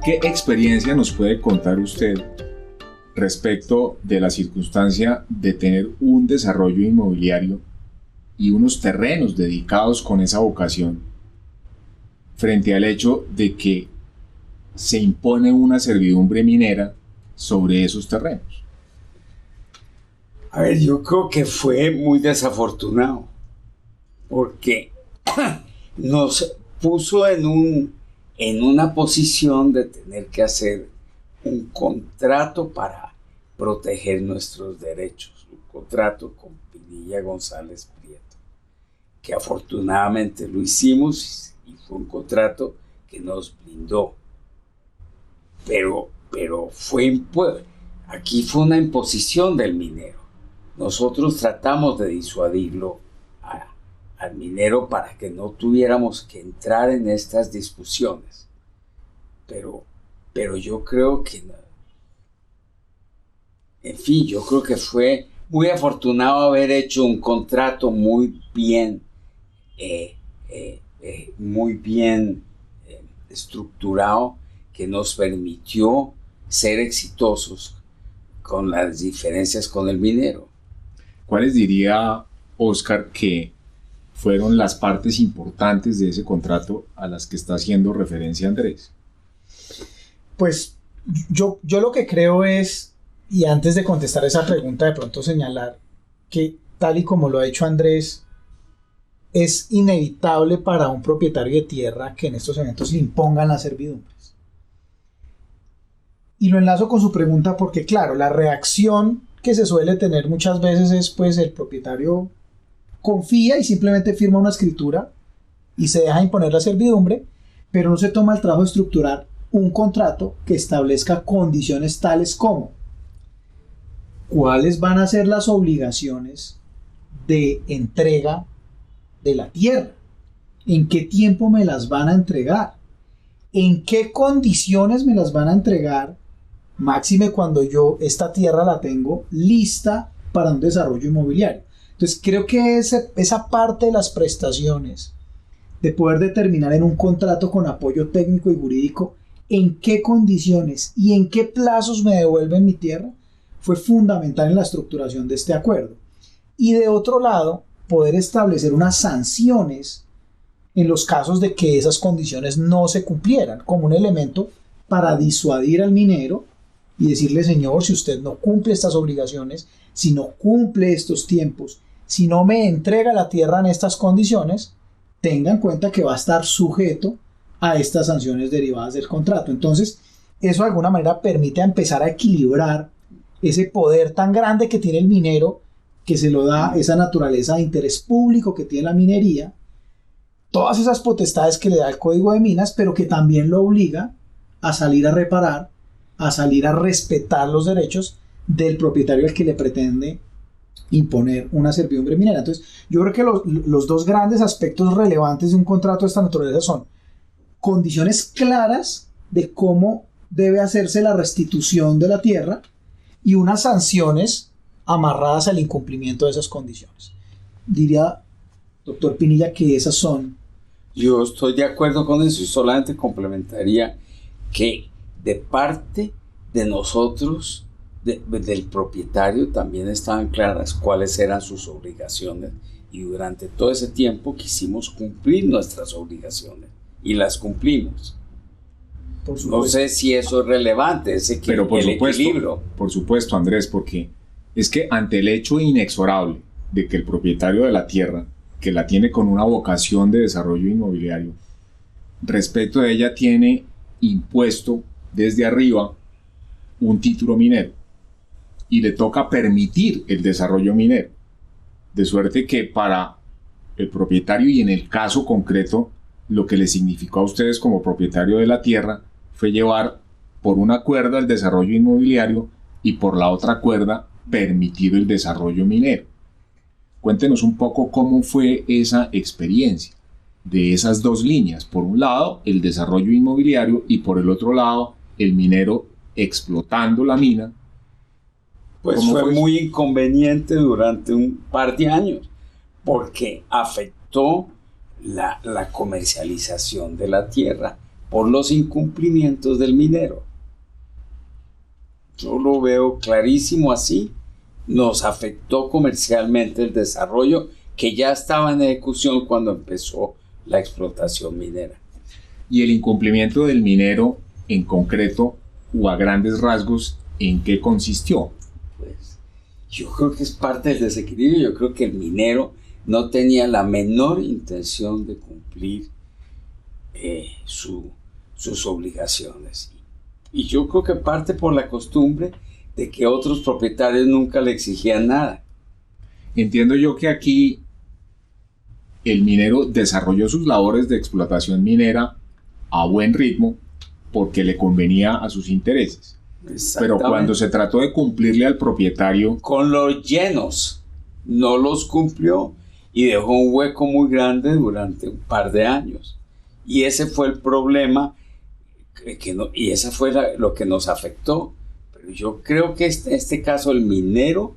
¿Qué experiencia nos puede contar usted respecto de la circunstancia de tener un desarrollo inmobiliario y unos terrenos dedicados con esa vocación frente al hecho de que se impone una servidumbre minera sobre esos terrenos? A ver, yo creo que fue muy desafortunado porque nos puso en una posición de tener que hacer un contrato para proteger nuestros derechos, un contrato con Pinilla González Prieto, que afortunadamente lo hicimos y fue un contrato que nos blindó, pero aquí fue una imposición del minero. Nosotros tratamos de disuadirlo al minero para que no tuviéramos que entrar en estas discusiones, pero yo creo que yo creo que fue muy afortunado haber hecho un contrato muy bien estructurado, que nos permitió ser exitosos con las diferencias con el minero. ¿Cuáles diría Oscar que fueron las partes importantes de ese contrato a las que está haciendo referencia Andrés? Pues yo lo que creo es, y antes de contestar esa pregunta, de pronto señalar que, tal y como lo ha hecho Andrés, es inevitable para un propietario de tierra que en estos eventos le impongan las servidumbres. Y lo enlazo con su pregunta porque, claro, la reacción que se suele tener muchas veces es, pues, el propietario confía y simplemente firma una escritura y se deja imponer la servidumbre, pero no se toma el trabajo de estructurar un contrato que establezca condiciones tales como cuáles van a ser las obligaciones de entrega de la tierra, en qué tiempo me las van a entregar, en qué condiciones me las van a entregar, máxime cuando yo esta tierra la tengo lista para un desarrollo inmobiliario. Entonces creo que esa parte de las prestaciones, de poder determinar en un contrato con apoyo técnico y jurídico en qué condiciones y en qué plazos me devuelven mi tierra, fue fundamental en la estructuración de este acuerdo. Y de otro lado, poder establecer unas sanciones en los casos de que esas condiciones no se cumplieran, como un elemento para disuadir al minero y decirle: señor, si usted no cumple estas obligaciones, si no cumple estos tiempos, si no me entrega la tierra en estas condiciones, tenga en cuenta que va a estar sujeto a estas sanciones derivadas del contrato. Entonces, eso de alguna manera permite empezar a equilibrar ese poder tan grande que tiene el minero, que se lo da esa naturaleza de interés público que tiene la minería, todas esas potestades que le da el Código de Minas, pero que también lo obliga a salir a reparar, a salir a respetar los derechos del propietario al que le pretende imponer una servidumbre minera. Entonces, yo creo que los dos grandes aspectos relevantes de un contrato de esta naturaleza son condiciones claras de cómo debe hacerse la restitución de la tierra y unas sanciones amarradas al incumplimiento de esas condiciones. Diría, doctor Pinilla, que esas son. Yo estoy de acuerdo con eso y solamente complementaría que de parte de nosotros, del propietario, también estaban claras cuáles eran sus obligaciones, y durante todo ese tiempo quisimos cumplir nuestras obligaciones y las cumplimos. No sé si eso es relevante, pero por supuesto, equilibrio. Por supuesto, Andrés, porque es que ante el hecho inexorable de que el propietario de la tierra, que la tiene con una vocación de desarrollo inmobiliario, respecto a ella tiene impuesto desde arriba un título minero y le toca permitir el desarrollo minero, de suerte que para el propietario, y en el caso concreto lo que le significó a ustedes como propietario de la tierra, fue llevar por una cuerda el desarrollo inmobiliario y por la otra cuerda permitir el desarrollo minero. Cuéntenos un poco cómo fue esa experiencia de esas dos líneas: por un lado el desarrollo inmobiliario y por el otro lado el minero explotando la mina. Pues fue muy inconveniente durante un par de años porque afectó la comercialización de la tierra, por los incumplimientos del minero. Yo lo veo clarísimo así. Nos afectó comercialmente el desarrollo que ya estaba en ejecución cuando empezó la explotación minera. Y el incumplimiento del minero en concreto o a grandes rasgos, ¿en qué consistió? Pues yo creo que es parte del desequilibrio. Yo creo que el minero no tenía la menor intención de cumplir sus obligaciones. Y yo creo que parte por la costumbre de que otros propietarios nunca le exigían nada. Entiendo yo que aquí el minero desarrolló sus labores de explotación minera a buen ritmo porque le convenía a sus intereses. Pero cuando se trató de cumplirle al propietario... Con los llenos, no los cumplió y dejó un hueco muy grande durante un par de años. Y ese fue el problema, y esa fue lo que nos afectó. Pero yo creo que en este caso el minero,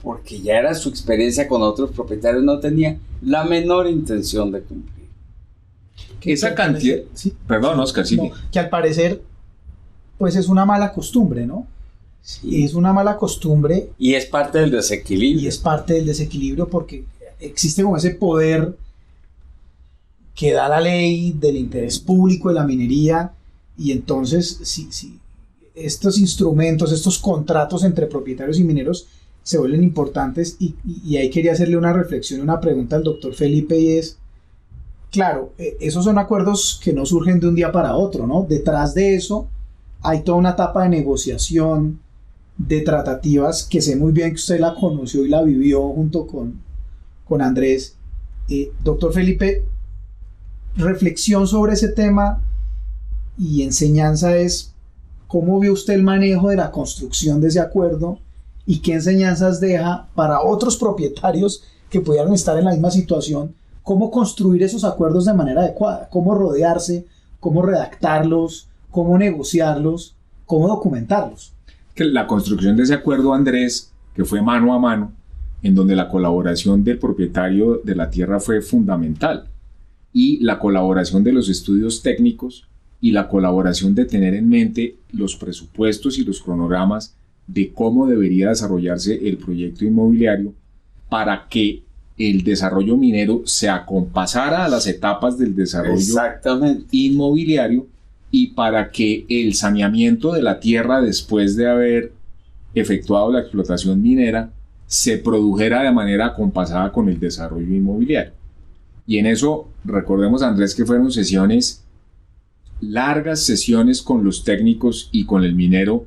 porque ya era su experiencia con otros propietarios, no tenía la menor intención de cumplir. Esa cantidad... ¿sí? Perdón, Oscar, sigue. No, que al parecer, pues es una mala costumbre, ¿no? Sí. Es una mala costumbre. Y es parte del desequilibrio. Y es parte del desequilibrio porque existe como ese poder que da la ley del interés público de la minería, y entonces si estos instrumentos, estos contratos entre propietarios y mineros se vuelven importantes, y ahí quería hacerle una reflexión, una pregunta al doctor Felipe, y es, claro, esos son acuerdos que no surgen de un día para otro, ¿no? Detrás de eso hay toda una etapa de negociación, de tratativas, que sé muy bien que usted la conoció y la vivió junto con Andrés. Doctor Felipe, reflexión sobre ese tema y enseñanza es, ¿cómo vio usted el manejo de la construcción de ese acuerdo y qué enseñanzas deja para otros propietarios que pudieran estar en la misma situación? ¿Cómo construir esos acuerdos de manera adecuada? ¿Cómo rodearse? ¿Cómo redactarlos? ¿Cómo negociarlos? ¿Cómo documentarlos? Que la construcción de ese acuerdo, Andrés, que fue mano a mano, en donde la colaboración del propietario de la tierra fue fundamental, y la colaboración de los estudios técnicos y la colaboración de tener en mente los presupuestos y los cronogramas de cómo debería desarrollarse el proyecto inmobiliario para que el desarrollo minero se acompasara a las etapas del desarrollo inmobiliario, y para que el saneamiento de la tierra después de haber efectuado la explotación minera se produjera de manera acompasada con el desarrollo inmobiliario. Y en eso, recordemos, Andrés, que fueron sesiones, largas sesiones con los técnicos y con el minero,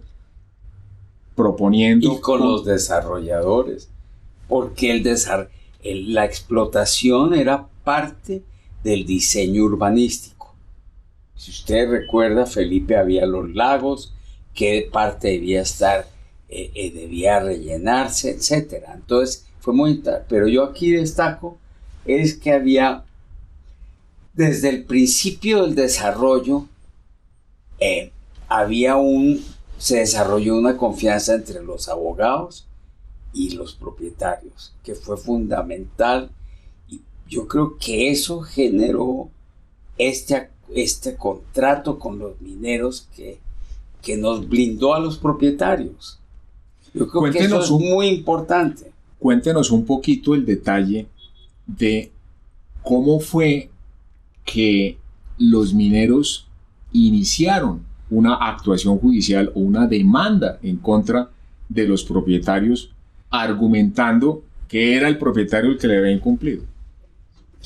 proponiendo... Y con los desarrolladores, porque la explotación era parte del diseño urbanístico. Si usted recuerda, Felipe, había los lagos, qué parte debía estar, debía rellenarse, etc. Entonces, fue muy... Pero yo aquí destaco es que había, desde el principio del desarrollo, se desarrolló una confianza entre los abogados y los propietarios, que fue fundamental, y yo creo que eso generó este contrato con los mineros que nos blindó a los propietarios. Yo creo que eso es muy importante. Cuéntenos un poquito el detalle de cómo fue que los mineros iniciaron una actuación judicial o una demanda en contra de los propietarios, argumentando que era el propietario el que le había incumplido.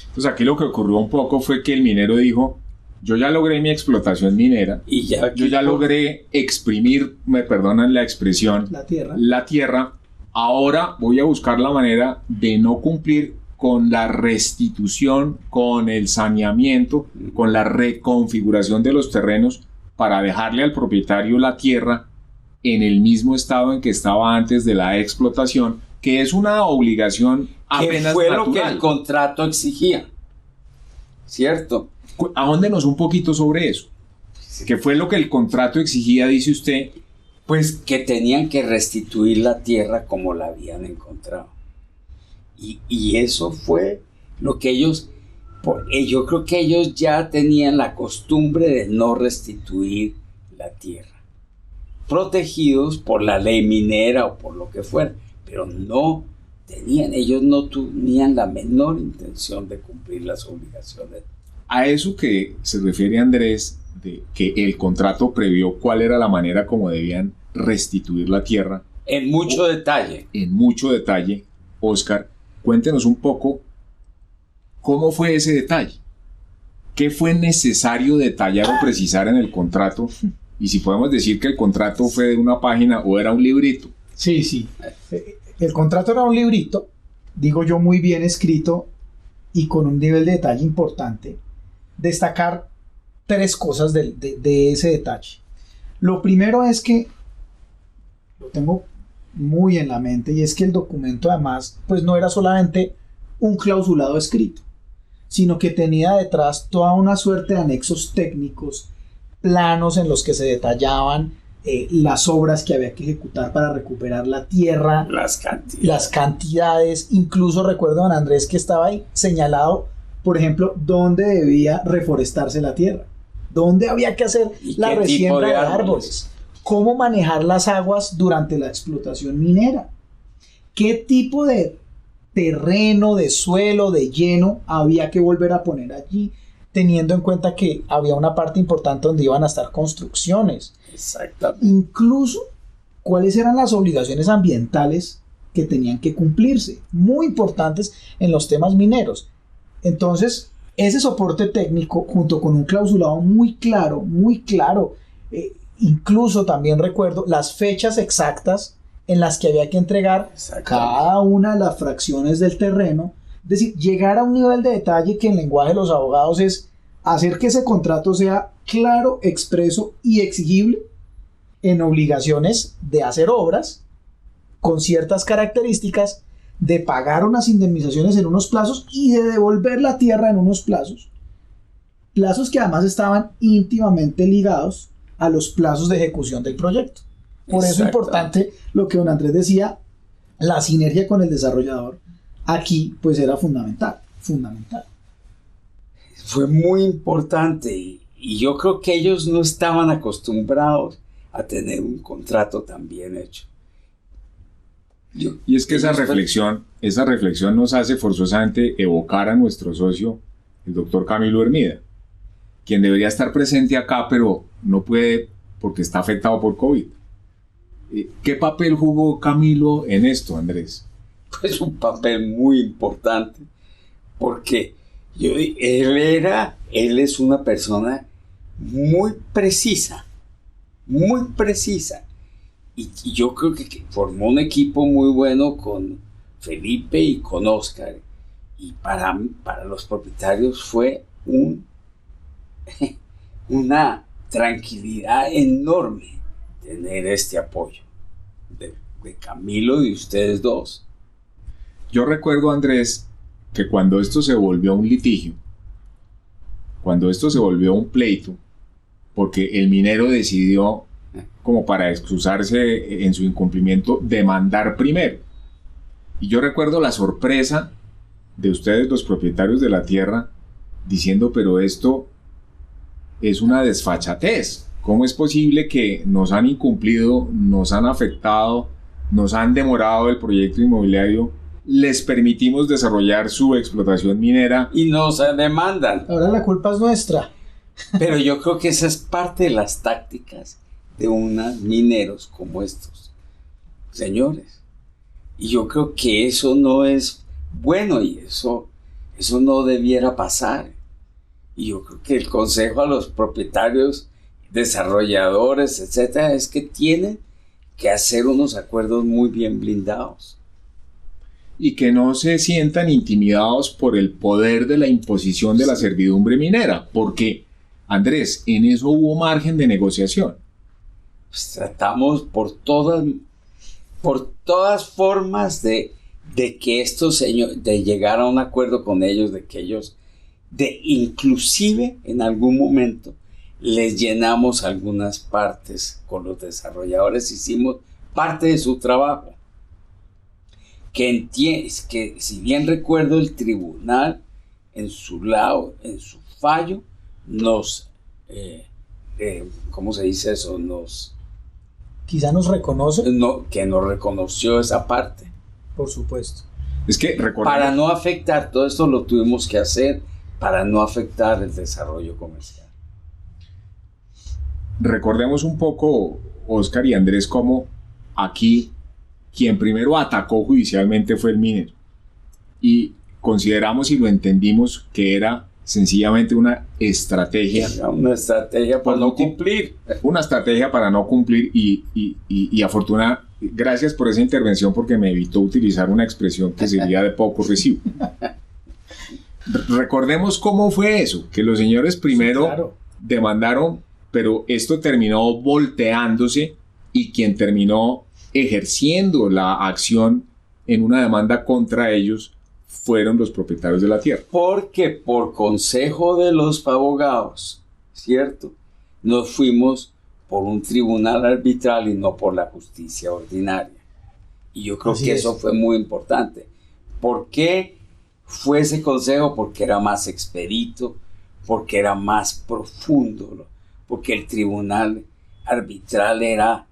Entonces aquí lo que ocurrió un poco fue que el minero dijo: yo ya logré mi explotación minera, y yo ya logré exprimir, me perdonan la expresión, la tierra, ahora voy a buscar la manera de no cumplir con la restitución, con el saneamiento, con la reconfiguración de los terrenos, para dejarle al propietario la tierra en el mismo estado en que estaba antes de la explotación, que es una obligación apenas fue natural. Lo que el contrato exigía, ¿cierto? Ahóndenos un poquito sobre eso. ¿Qué fue lo que el contrato exigía, dice usted? Pues que tenían que restituir la tierra como la habían encontrado. Y eso fue lo que ellos Yo creo que ellos ya tenían la costumbre de no restituir la tierra, protegidos por la ley minera o por lo que fuera, pero ellos no tenían la menor intención de cumplir las obligaciones. A eso que se refiere Andrés, de que el contrato previó cuál era la manera como debían restituir la tierra. En mucho detalle. En mucho detalle, Óscar, cuéntenos un poco cómo fue ese detalle. ¿Qué fue necesario detallar o precisar en el contrato? Y si podemos decir que el contrato fue de una página o era un librito. Sí. El contrato era un librito, digo yo, muy bien escrito y con un nivel de detalle importante. Destacar 3 cosas de ese detalle. Lo primero es que lo tengo muy en la mente, y es que el documento además pues no era solamente un clausulado escrito, sino que tenía detrás toda una suerte de anexos técnicos, planos en los que se detallaban las obras que había que ejecutar para recuperar la tierra, las cantidades. Incluso recuerdo, don Andrés, que estaba ahí señalado, por ejemplo, dónde debía reforestarse la tierra, dónde había que hacer la resiembra de árboles, cómo manejar las aguas durante la explotación minera, qué tipo de terreno, de suelo, de lleno había que volver a poner allí, teniendo en cuenta que había una parte importante donde iban a estar construcciones. Exactamente. Incluso cuáles eran las obligaciones ambientales que tenían que cumplirse, muy importantes en los temas mineros. Entonces, ese soporte técnico, junto con un clausulado muy claro, incluso también recuerdo las fechas exactas en las que había que entregar cada una de las fracciones del terreno. Es decir, llegar a un nivel de detalle que en lenguaje de los abogados es hacer que ese contrato sea claro, expreso y exigible en obligaciones de hacer obras con ciertas características, de pagar unas indemnizaciones en unos plazos y de devolver la tierra en unos plazos que además estaban íntimamente ligados a los plazos de ejecución del proyecto. Por eso es importante lo que don Andrés decía, la sinergia con el desarrollador aquí pues era fundamental. Fue muy importante y yo creo que ellos no estaban acostumbrados a tener un contrato tan bien hecho. Y es que esa reflexión nos hace forzosamente evocar a nuestro socio, el doctor Camilo Hermida, quien debería estar presente acá, pero no puede porque está afectado por COVID. ¿Qué papel jugó Camilo en esto, Andrés? Pues un papel muy importante, porque él es una persona muy precisa, y yo creo que formó un equipo muy bueno con Felipe y con Óscar, y para los propietarios fue una tranquilidad enorme tener este apoyo de Camilo y de ustedes dos. Yo recuerdo, Andrés, que cuando esto se volvió un litigio, cuando esto se volvió un pleito, porque el minero decidió, como para excusarse en su incumplimiento, demandar primero. Y yo recuerdo la sorpresa de ustedes, los propietarios de la tierra, diciendo, pero esto es una desfachatez. ¿Cómo es posible que nos han incumplido, nos han afectado, nos han demorado el proyecto inmobiliario, les permitimos desarrollar su explotación minera y nos demandan? Ahora la culpa es nuestra. Pero yo creo que esa es parte de las tácticas de unos mineros como estos señores. Y yo creo que eso no es bueno y eso no debiera pasar. Y yo creo que el consejo a los propietarios, desarrolladores, etcétera, es que tienen que hacer unos acuerdos muy bien blindados. Y que no se sientan intimidados por el poder de la imposición de la servidumbre minera, porque, Andrés, en eso hubo margen de negociación. Pues tratamos por todas formas de que estos señores, de llegar a un acuerdo con ellos, inclusive en algún momento les llenamos algunas partes con los desarrolladores, hicimos parte de su trabajo. Que si bien recuerdo, el tribunal en su lado, en su fallo, nos, ¿cómo se dice eso? Quizá nos reconoce. Que nos reconoció esa parte. Por supuesto. Es que para no afectar, todo esto lo tuvimos que hacer para no afectar el desarrollo comercial. Recordemos un poco, Oscar y Andrés, cómo aquí quien primero atacó judicialmente fue el minero. Y consideramos y lo entendimos que era sencillamente una estrategia. Una estrategia para no cumplir. Una estrategia para no cumplir y afortunadamente, gracias por esa intervención porque me evitó utilizar una expresión que sería de poco recibo. Recordemos cómo fue eso, que los señores primero demandaron, pero esto terminó volteándose y quien terminó ejerciendo la acción en una demanda contra ellos fueron los propietarios de la tierra. Porque por consejo de los abogados, ¿cierto? Nos fuimos por un tribunal arbitral y no por la justicia ordinaria. Y yo creo que eso fue muy importante. ¿Por qué fue ese consejo? Porque era más expedito, porque era más profundo, porque el tribunal arbitral era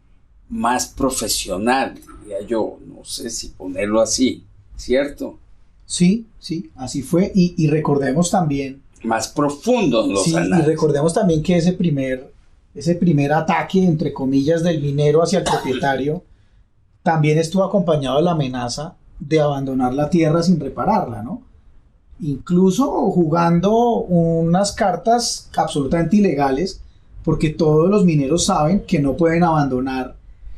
más profesional, diría yo, no sé si ponerlo así, ¿cierto? Sí, así fue, y recordemos también... Más profundo los análisis. Y recordemos también que ese primer ataque, entre comillas, del minero hacia el propietario, también estuvo acompañado de la amenaza de abandonar la tierra sin repararla, ¿no? Incluso jugando unas cartas absolutamente ilegales, porque todos los mineros saben que no pueden abandonar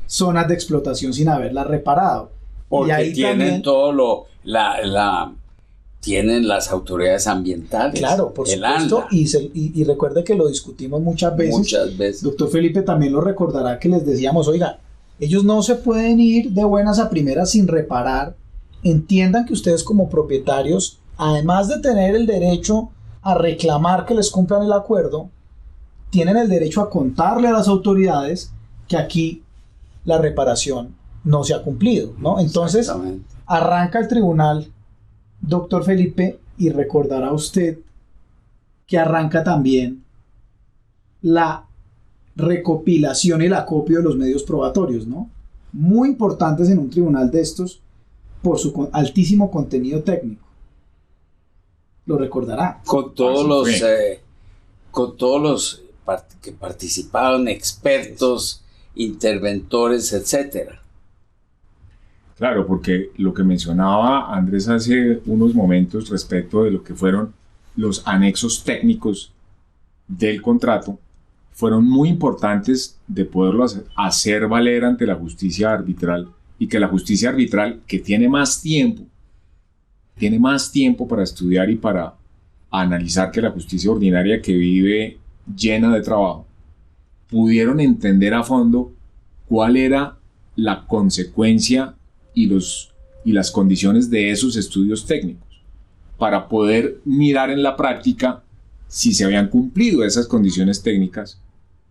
zonas de explotación sin haberlas reparado. Porque y ahí tienen también, tienen las autoridades ambientales. Claro, por supuesto, y recuerde que lo discutimos muchas veces. Muchas veces. Doctor Felipe también lo recordará que les decíamos, oiga, ellos no se pueden ir de buenas a primeras sin reparar. Entiendan que ustedes como propietarios, además de tener el derecho a reclamar que les cumplan el acuerdo, tienen el derecho a contarle a las autoridades que aquí la reparación no se ha cumplido, ¿no? Entonces, arranca el tribunal, doctor Felipe, y recordará usted que arranca también la recopilación y el acopio de los medios probatorios, ¿no? Muy importantes en un tribunal de estos por su altísimo contenido técnico. Lo recordará. Con todos los que participaron, expertos, interventores, etcétera. Claro, porque lo que mencionaba Andrés hace unos momentos respecto de lo que fueron los anexos técnicos del contrato fueron muy importantes de poderlo hacer valer ante la justicia arbitral, y que la justicia arbitral, que tiene más tiempo para estudiar y para analizar que la justicia ordinaria, que vive llena de trabajo, pudieron entender a fondo cuál era la consecuencia y las condiciones de esos estudios técnicos, para poder mirar en la práctica si se habían cumplido esas condiciones técnicas,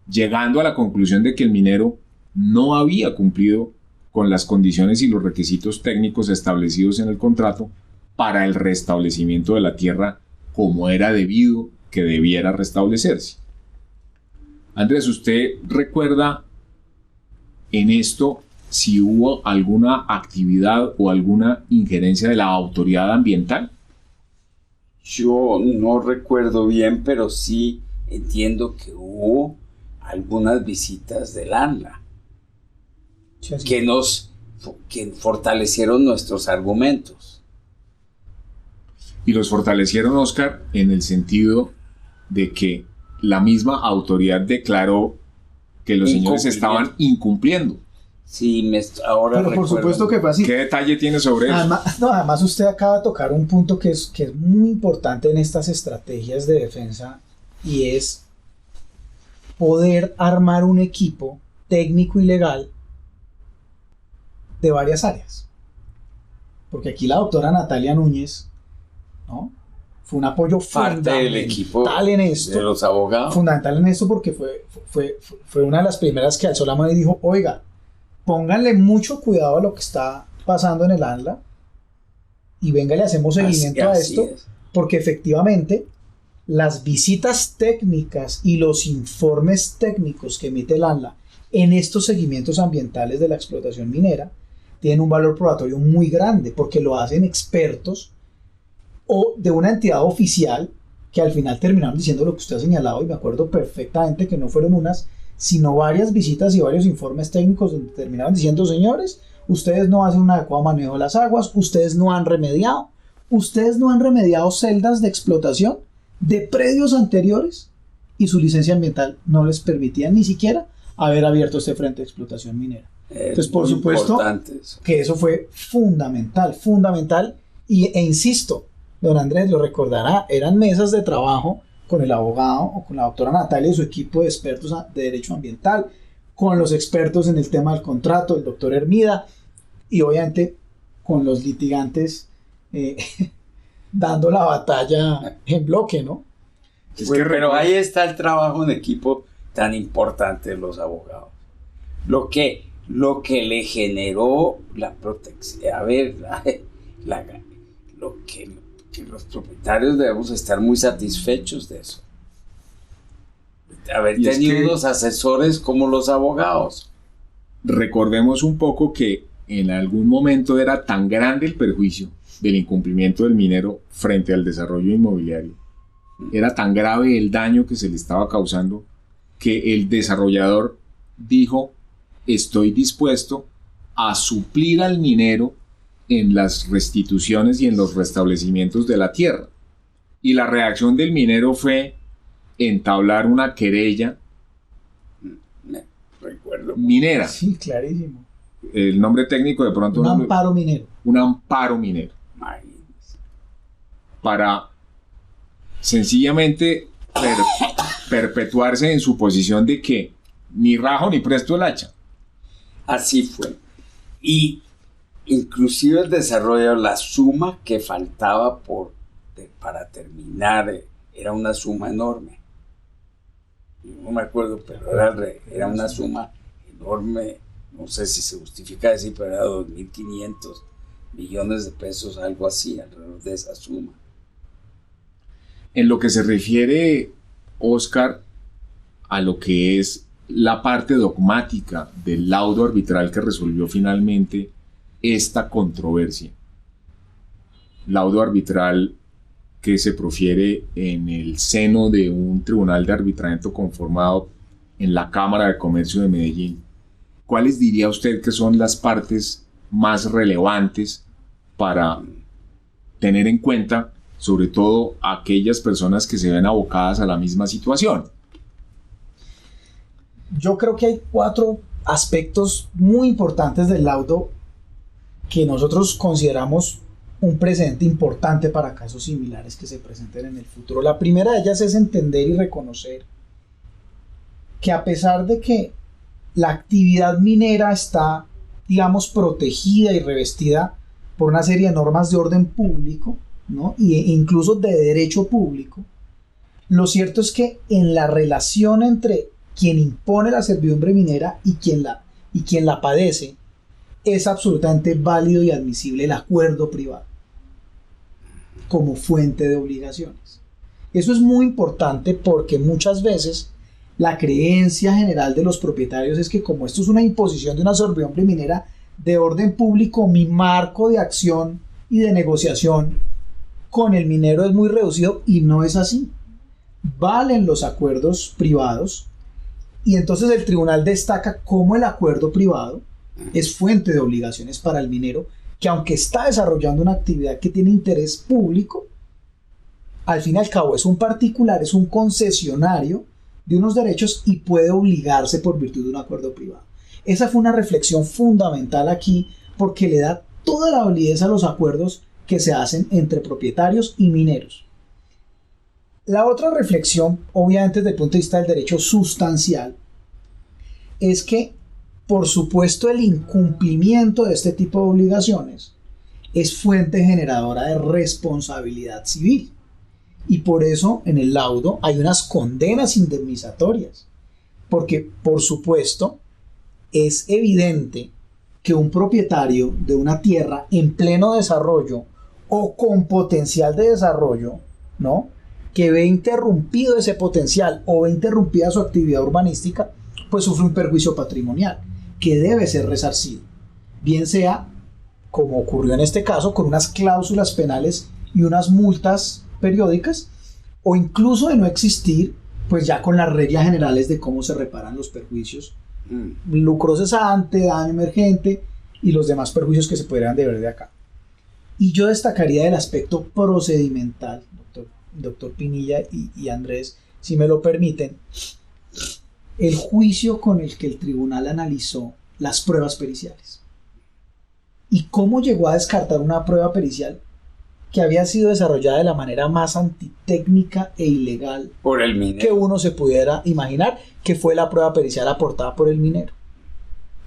llegando a la conclusión de que el minero no había cumplido con las condiciones y los requisitos técnicos establecidos en el contrato para el restablecimiento de la tierra como era debido que debiera restablecerse. Andrés, ¿usted recuerda en esto si hubo alguna actividad o alguna injerencia de la autoridad ambiental? Yo no recuerdo bien, pero sí entiendo que hubo algunas visitas del ANLA que fortalecieron nuestros argumentos. Y los fortalecieron, Oscar, en el sentido de que la misma autoridad declaró que los señores estaban incumpliendo. Sí, ahora pero por supuesto que fue así. ¿Qué detalle tiene sobre eso? Además usted acaba de tocar un punto que es muy importante en estas estrategias de defensa, y es poder armar un equipo técnico y legal de varias áreas. Porque aquí la doctora Natalia Núñez, ¿no?, fue un apoyo parte del equipo en esto, de los abogados. Fundamental en esto, porque fue una de las primeras que alzó la mano y dijo, oiga, pónganle mucho cuidado a lo que está pasando en el ANLA y venga, le hacemos seguimiento a esto, porque efectivamente las visitas técnicas y los informes técnicos que emite el ANLA en estos seguimientos ambientales de la explotación minera tienen un valor probatorio muy grande, porque lo hacen expertos o de una entidad oficial que al final terminaron diciendo lo que usted ha señalado, y me acuerdo perfectamente que no fueron unas, sino varias visitas y varios informes técnicos donde terminaron diciendo: señores, ustedes no hacen un adecuado manejo de las aguas, ustedes no han remediado celdas de explotación de predios anteriores, y su licencia ambiental no les permitía ni siquiera haber abierto este frente de explotación minera. Entonces, por supuesto que eso fue fundamental, e insisto, don Andrés lo recordará, eran mesas de trabajo con el abogado o con la doctora Natalia y su equipo de expertos de derecho ambiental, con los expertos en el tema del contrato, el doctor Hermida, y obviamente con los litigantes dando la batalla en bloque, ¿no? Pero ahí está el trabajo en equipo tan importante de los abogados. Lo que le generó la protección, a ver, que los propietarios debemos estar muy satisfechos de eso. Haber tenido unos asesores como los abogados. Recordemos un poco que en algún momento era tan grande el perjuicio del incumplimiento del minero frente al desarrollo inmobiliario, era tan grave el daño que se le estaba causando, que el desarrollador dijo: estoy dispuesto a suplir al minero en las restituciones y en los restablecimientos de la tierra. Y la reacción del minero fue entablar una querella minera. Sí, clarísimo. El nombre técnico de pronto... Un amparo minero. Un amparo minero. Para sencillamente perpetuarse en su posición de que ni rajo ni presto el hacha. Así fue. Y inclusive el desarrollo, la suma que faltaba para terminar, era una suma enorme. Yo no me acuerdo, pero era una suma enorme. No sé si se justifica decir, pero era 2.500 millones de pesos, algo así, alrededor de esa suma. En lo que se refiere, Oscar, a lo que es la parte dogmática del laudo arbitral que resolvió finalmente esta controversia, laudo arbitral que se profiere en el seno de un tribunal de arbitramiento conformado en la Cámara de Comercio de Medellín, ¿cuáles diría usted que son las partes más relevantes para tener en cuenta, sobre todo aquellas personas que se ven abocadas a la misma situación? Yo creo que hay 4 aspectos muy importantes del laudo que nosotros consideramos un precedente importante para casos similares que se presenten en el futuro. La primera de ellas es entender y reconocer que, a pesar de que la actividad minera está, digamos, protegida y revestida por una serie de normas de orden público, ¿no?, e incluso de derecho público, lo cierto es que en la relación entre quien impone la servidumbre minera y quien la padece, es absolutamente válido y admisible el acuerdo privado como fuente de obligaciones. Eso es muy importante, porque muchas veces la creencia general de los propietarios es que, como esto es una imposición de una servidumbre minera de orden público, mi marco de acción y de negociación con el minero es muy reducido, y no es así. Valen los acuerdos privados, y entonces el tribunal destaca cómo el acuerdo privado es fuente de obligaciones para el minero, que aunque está desarrollando una actividad que tiene interés público, al fin y al cabo es un particular, es un concesionario de unos derechos y puede obligarse por virtud de un acuerdo privado. Esa fue una reflexión fundamental aquí, porque le da toda la validez a los acuerdos que se hacen entre propietarios y mineros. La otra reflexión, obviamente desde el punto de vista del derecho sustancial, es que, por supuesto, el incumplimiento de este tipo de obligaciones es fuente generadora de responsabilidad civil. Y por eso en el laudo hay unas condenas indemnizatorias. Porque, por supuesto, es evidente que un propietario de una tierra en pleno desarrollo o con potencial de desarrollo, ¿no?, que ve interrumpido ese potencial o ve interrumpida su actividad urbanística, pues sufre un perjuicio patrimonial que debe ser resarcido, bien sea, como ocurrió en este caso, con unas cláusulas penales y unas multas periódicas, o incluso de no existir, pues ya con las reglas generales de cómo se reparan los perjuicios, lucro cesante, daño emergente y los demás perjuicios que se podrían deber de acá. Y yo destacaría el aspecto procedimental, doctor Pinilla y Andrés, si me lo permiten, el juicio con el que el tribunal analizó las pruebas periciales y cómo llegó a descartar una prueba pericial que había sido desarrollada de la manera más antitécnica e ilegal por el minero que uno se pudiera imaginar, que fue la prueba pericial aportada por el minero,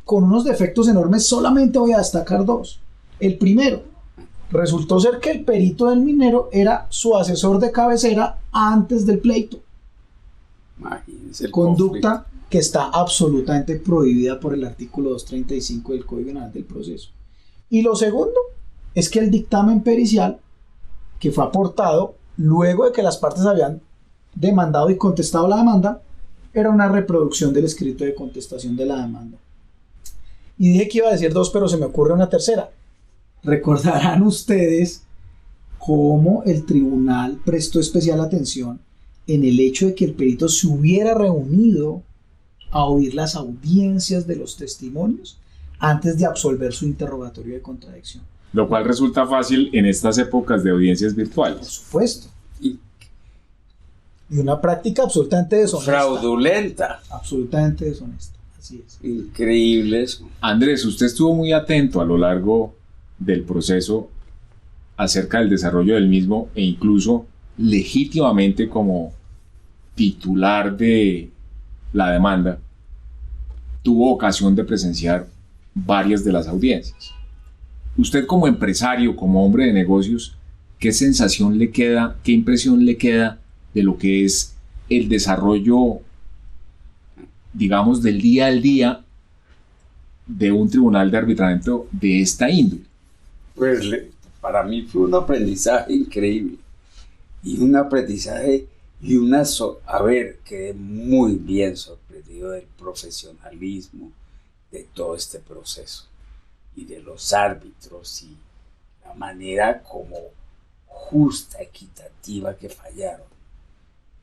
con unos defectos enormes. Solamente voy a destacar dos. El primero, resultó ser que el perito del minero era su asesor de cabecera antes del pleito. Imagínense el Conducta conflicto que está absolutamente prohibida por el artículo 235 del Código Penal del Proceso. Y lo segundo es que el dictamen pericial, que fue aportado luego de que las partes habían demandado y contestado la demanda, era una reproducción del escrito de contestación de la demanda. Y dije que iba a decir dos, pero se me ocurre una tercera. Recordarán ustedes cómo el tribunal prestó especial atención en el hecho de que el perito se hubiera reunido a oír las audiencias de los testimonios antes de absolver su interrogatorio de contradicción. Lo cual resulta fácil en estas épocas de audiencias Por virtuales. supuesto. y Y una práctica absolutamente deshonesta. fraudulenta. Absolutamente deshonesta. Así es. Increíble eso. Andrés, usted estuvo muy atento a lo largo del proceso acerca del desarrollo del mismo e incluso legítimamente como titular de la demanda tuvo ocasión de presenciar varias de las audiencias. Usted como empresario, como hombre de negocios, ¿qué sensación le queda, qué impresión le queda de lo que es el desarrollo, digamos, del día al día de un tribunal de arbitramiento de esta índole? Pues para mí fue un aprendizaje increíble. Y un aprendizaje y quedé muy bien sorprendido del profesionalismo de todo este proceso y de los árbitros y la manera como justa, equitativa que fallaron.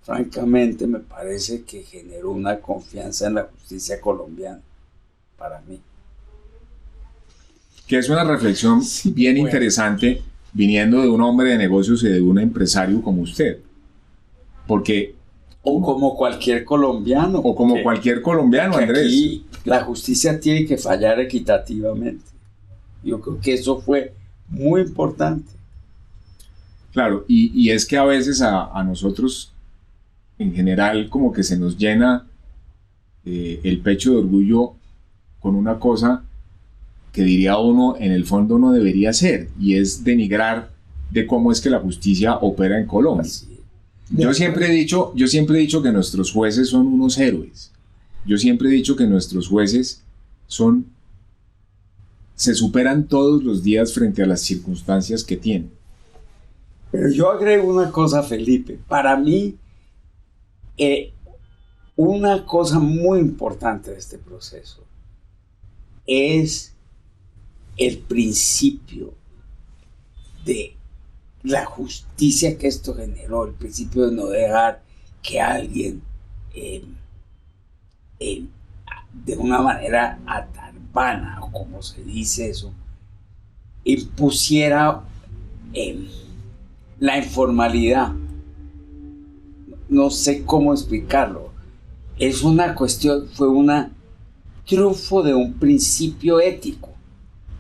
Francamente me parece que generó una confianza en la justicia colombiana para mí. Que es una reflexión bien interesante viniendo de un hombre de negocios y de un empresario como usted. Porque... O como cualquier colombiano. O como cualquier colombiano, Andrés. Aquí la justicia tiene que fallar equitativamente. Yo creo que eso fue muy importante. Claro, y es que a veces a nosotros, en general, como que se nos llena el pecho de orgullo con una cosa que diría uno, en el fondo no debería ser, y es denigrar de cómo es que la justicia opera en Colombia. Yo siempre he dicho que nuestros jueces son unos héroes. Yo siempre he dicho que nuestros jueces se superan todos los días frente a las circunstancias que tienen. Pero yo agrego una cosa, Felipe. Para mí, una cosa muy importante de este proceso es el principio de la justicia que esto generó, el principio de no dejar que alguien de una manera atarbana, o como se dice eso, impusiera la informalidad. No sé cómo explicarlo. Es una cuestión, fue un triunfo de un principio ético.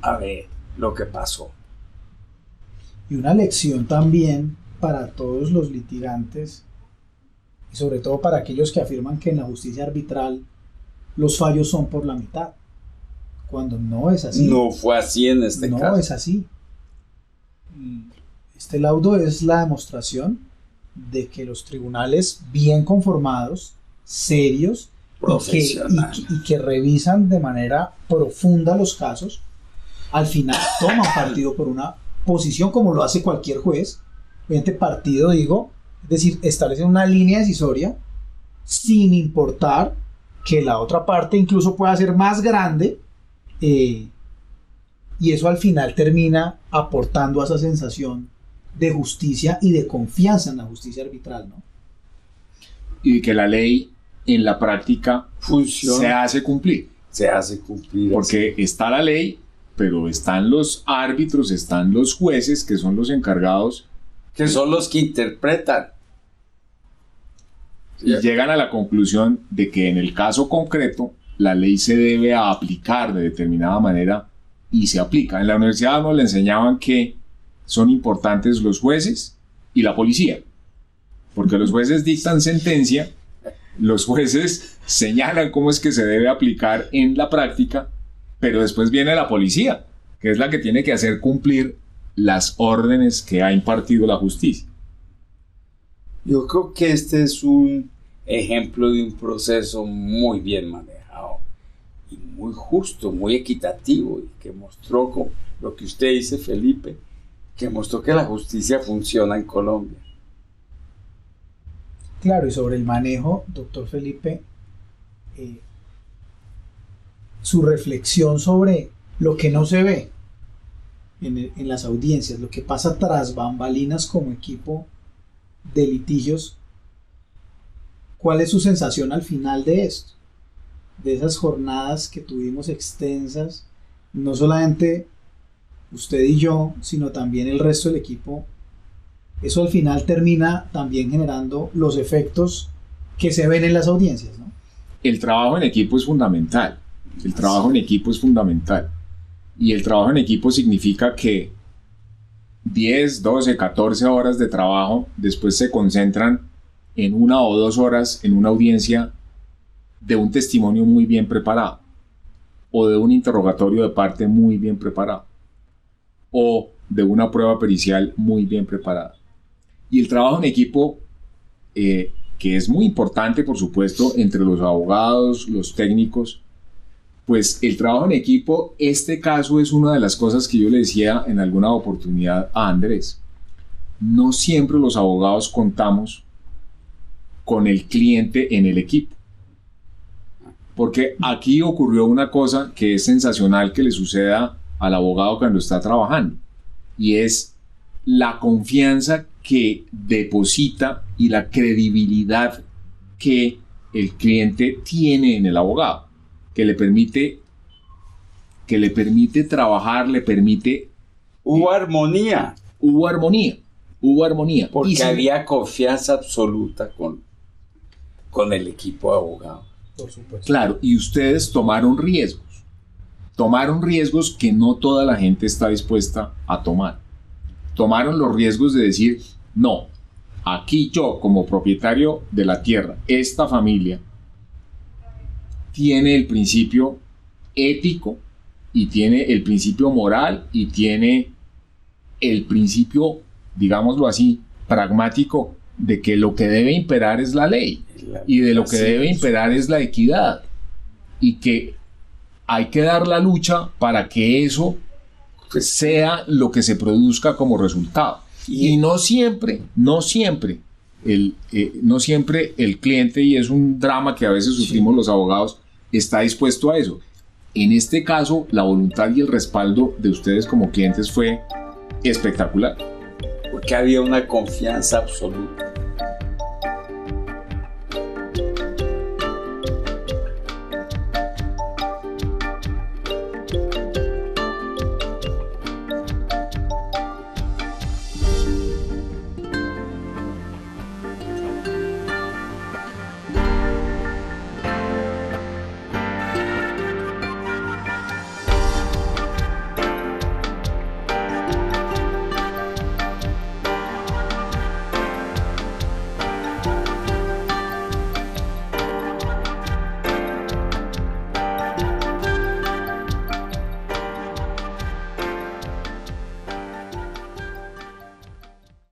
A ver lo que pasó. Y una lección también para todos los litigantes y sobre todo para aquellos que afirman que en la justicia arbitral los fallos son por la mitad, cuando no es así. No fue así en este caso. No es así. Este laudo es la demostración de que los tribunales bien conformados, serios y que revisan de manera profunda los casos, al final toman partido por una posición como lo hace cualquier juez, mediante partido digo, es decir, establecen una línea decisoria sin importar que la otra parte incluso pueda ser más grande, y eso al final termina aportando a esa sensación de justicia y de confianza en la justicia arbitral, ¿no? Y que la ley en la práctica Funciona. se hace cumplir. Se hace cumplir. Porque está la ley, pero están los árbitros, están los jueces, que son los encargados, que son los que interpretan. y llegan a la conclusión de que en el caso concreto la ley se debe a aplicar de determinada manera y se aplica. En la universidad nos le enseñaban que son importantes los jueces y la policía, porque los jueces dictan sentencia, los jueces señalan cómo es que se debe aplicar en la práctica, pero después viene la policía, que es la que tiene que hacer cumplir las órdenes que ha impartido la justicia. Yo creo que este es un ejemplo de un proceso muy bien manejado y muy justo, muy equitativo, y que mostró, con lo que usted dice, Felipe, que mostró que la justicia funciona en Colombia. Claro, y sobre el manejo, doctor Felipe, su reflexión sobre lo que no se ve en las audiencias, lo que pasa tras bambalinas como equipo de litigios. ¿Cuál es su sensación al final de esto? De esas jornadas que tuvimos extensas, no solamente usted y yo, sino también el resto del equipo. Eso al final termina también generando los efectos que se ven en las audiencias, ¿no? El trabajo en equipo es fundamental. El trabajo en equipo es fundamental. Y el trabajo en equipo significa que 10, 12, 14 horas de trabajo después se concentran en 1 o 2 horas en una audiencia de un testimonio muy bien preparado, o de un interrogatorio de parte muy bien preparado, o de una prueba pericial muy bien preparada. Y el trabajo en equipo, que es muy importante, por supuesto, entre los abogados, los técnicos, pues el trabajo en equipo, este caso es una de las cosas que yo le decía en alguna oportunidad a Andrés. No siempre los abogados contamos con el cliente en el equipo. Porque aquí ocurrió una cosa que es sensacional que le suceda al abogado cuando está trabajando, y es la confianza que deposita y la credibilidad que el cliente tiene en el abogado, que le permite trabajar, le permite... Hubo armonía. Hubo armonía. Porque había confianza absoluta con el equipo de abogados. Por supuesto. Claro, y ustedes tomaron riesgos que no toda la gente está dispuesta a tomar. Tomaron los riesgos de decir, no, aquí yo como propietario de la tierra, esta familia tiene el principio ético y tiene el principio moral y tiene el principio, digámoslo así, pragmático, de que lo que debe imperar es la ley y de lo que debe imperar es la equidad, y que hay que dar la lucha para que eso sea lo que se produzca como resultado. Y no siempre el cliente, y es un drama que a veces sufrimos los abogados, está dispuesto a eso. En este caso, la voluntad y el respaldo de ustedes como clientes fue espectacular. Porque había una confianza absoluta.